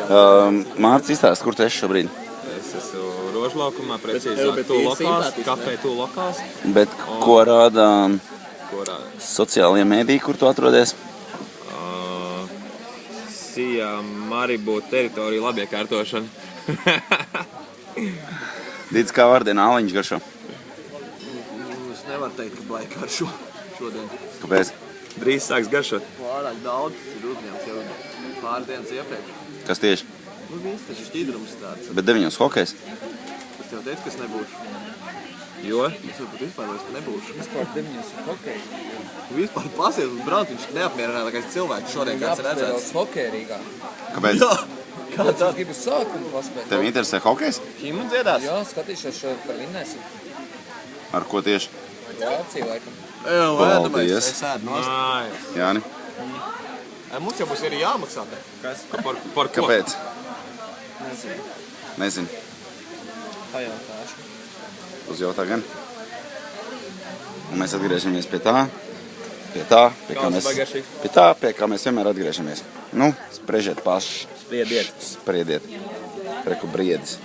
Mārcis izstāst, kur tu esi šobrīd? Es esmu Rožlaukumā, precīzāk Tūlokās, kafē Tūlokās. Bet ko rāda sociālajie mēdī, kur tu atrodies? Sijā Maribu teritoriju labiekārtošana. Dīdz, kā vārdienā āliņš garšo? Es nevaru teikt, ka baigi garšo šodien. Kāpēc? Drīz sāks garšot. Pārāk daudz ir uzņemts jau pāris dienas iepriekš. Kas tieši? Viss taču šķidrums tāds. Bet 9 hokejs? Es tev teicu, ka es nebūšu. Jo? Es varbūt vispār vairs nebūšu. Vispār 9 hokeja. Vispār pasies uz braukt, viņš neapmierinātākais cilvēks šodien, kāds ir redzēts. Jāpaspēlēs hokeja Rīgā. Kāpēc? Jā, kā Es tā? gribu sākumu paspēt. Tev interesē hokejs? Himnu dziedās? Jā, skatīšos šo par vinnēsim. Ar ko tieši? Vācija laikam. Jā, Paldies. es ēdu nost. Nāc. Jāni? Mums jau būs arī jāmaksā. Kas? Par ko? Kāpēc? Nezinu. Nezinu. Pajautāšu. Uzjautā gan. Un mēs atgriežamies pie tā, pie kā mēs vienmēr atgriežamies. Nu, spriežiet paši. Spriediet. Spriediet. Reku briedis.